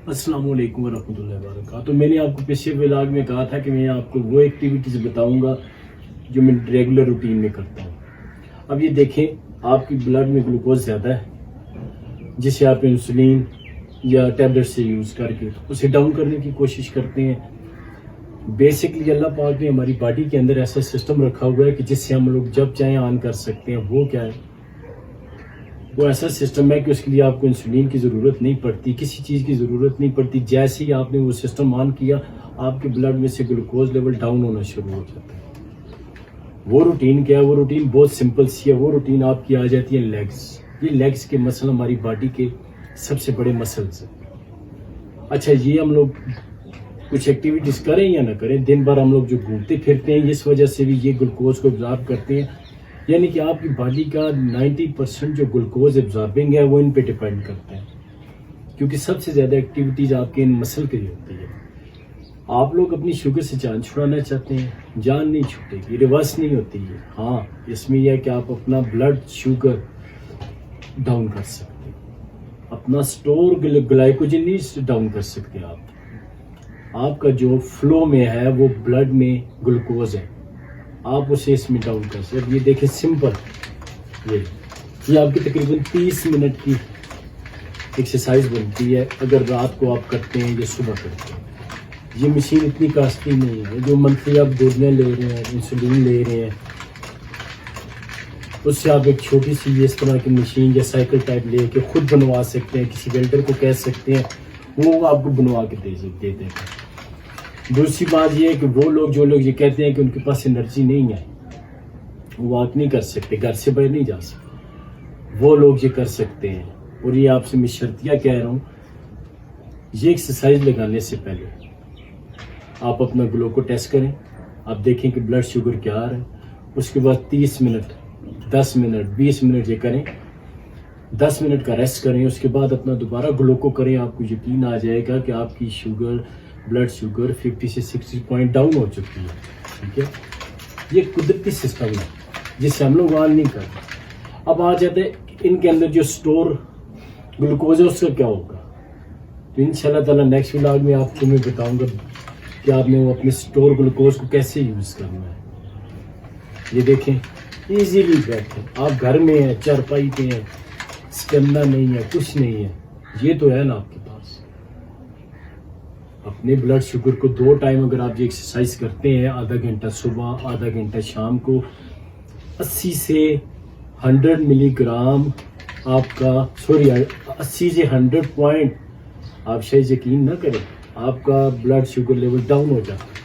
السلام علیکم ورحمۃ اللہ وبرکاتہ. میں نے آپ کو پچھلے ولاگ میں کہا تھا کہ میں آپ کو وہ ایکٹیویٹیز بتاؤں گا جو میں ریگولر روٹین میں کرتا ہوں. اب یہ دیکھیں آپ کی بلڈ میں گلوکوز زیادہ ہے جسے آپ انسولین یا ٹیبلٹ سے یوز کر کے اسے ڈاؤن کرنے کی کوشش کرتے ہیں. بیسکلی اللہ پاک نے ہماری باڈی کے اندر ایسا سسٹم رکھا ہوا ہے کہ جس سے ہم لوگ جب چاہیں آن کر سکتے ہیں. وہ کیا ہے؟ وہ ایسا سسٹم ہے کہ اس کے لیے آپ کو انسولین کی ضرورت نہیں پڑتی, کسی چیز کی ضرورت نہیں پڑتی. جیسے ہی آپ نے وہ سسٹم آن کیا آپ کے بلڈ میں سے گلوکوز لیول ڈاؤن ہونا شروع ہو جاتا ہے. وہ روٹین کیا ہے؟ وہ روٹین بہت سمپل سی ہے. وہ روٹین آپ کی آ جاتی ہے لیگز. یہ لیگز کے مسل ہماری باڈی کے سب سے بڑے مسلز ہیں. اچھا, یہ ہم لوگ کچھ ایکٹیویٹیز کریں یا نہ کریں, دن بھر ہم لوگ جو گھومتے پھرتے ہیں اس وجہ سے بھی یہ گلوکوز کو ابزارب کرتے ہیں. یعنی کہ آپ کی باڈی کا 90% جو گلوکوز ابزاربنگ ہے وہ ان پہ ڈپینڈ کرتا ہے, کیونکہ سب سے زیادہ ایکٹیویٹیز آپ کے ان مسل کے لیے ہوتی ہے. آپ لوگ اپنی شوگر سے جان چھڑانا چاہتے ہیں, جان نہیں چھوٹے گی, ریورس نہیں ہوتی ہے. ہاں, اس میں یہ ہے کہ آپ اپنا بلڈ شوگر ڈاؤن کر سکتے ہیں, اپنا سٹور گلائکوجن نہیں ڈاؤن کر سکتے. آپ کا جو فلو میں ہے وہ بلڈ میں گلوکوز ہے, آپ اسے اس میں ڈاؤن کر سکتے. اب یہ دیکھیں سمپل, یہ آپ کی تقریباً 30 منٹ کی ایکسرسائز بنتی ہے اگر رات کو آپ کرتے ہیں یا صبح کرتے ہیں. یہ مشین اتنی کاسٹلی نہیں ہے. جو منتھلی آپ گولیاں لے رہے ہیں, انسولین لے رہے ہیں, اس سے آپ ایک چھوٹی سی اس طرح کی مشین یا سائیکل ٹائپ لے کے خود بنوا سکتے ہیں. کسی ویلڈر کو کہہ سکتے ہیں, وہ آپ کو بنوا کے دے دے گا. دوسری بات یہ ہے کہ وہ لوگ جو لوگ یہ کہتے ہیں کہ ان کے پاس انرجی نہیں ہے, وہ واک نہیں کر سکتے, گھر سے باہر نہیں جا سکتے, وہ لوگ یہ کر سکتے ہیں. اور یہ آپ سے میں شرطیہ کہہ رہا ہوں, یہ ایکسرسائز لگانے سے پہلے آپ اپنا گلو کو ٹیسٹ کریں. آپ دیکھیں کہ بلڈ شوگر کیا آ رہا ہے. اس کے بعد 30 منٹ 10 منٹ 20 منٹ یہ کریں, 10 منٹ کا ریسٹ کریں. اس کے بعد اپنا دوبارہ گلو کو کریں. آپ کو یقین آ جائے گا کہ آپ کی بلڈ شوگر 50 سے 60 پوائنٹ ڈاؤن ہو چکی ہے. ٹھیک ہے, یہ قدرتی سسٹم ہے جس سے ہم لوگ آن نہیں کرتے. اب آ جاتے ان کے اندر جو سٹور گلوکوز ہے اس کا کیا ہوگا. تو انشاءاللہ تعالیٰ نیکسٹ ولاگ میں آپ کو میں بتاؤں گا کہ آپ نے وہ اپنے سٹور گلوکوز کو کیسے یوز کرنا ہے. یہ دیکھیں ایزیلی بیٹھے, آپ گھر میں ہیں, چارپائی پہ ہیں, اسٹیمنا نہیں ہے, کچھ نہیں ہے, یہ تو ہے نا آپ کے پاس. اپنے بلڈ شوگر کو 2 ٹائم اگر آپ یہ ایکسرسائز کرتے ہیں, آدھا گھنٹہ صبح آدھا گھنٹہ شام کو, 80 سے 100 ملی گرام آپ کا 80 سے 100 پوائنٹ, آپ شاید یقین نہ کریں, آپ کا بلڈ شوگر لیول ڈاؤن ہو جاتا ہے.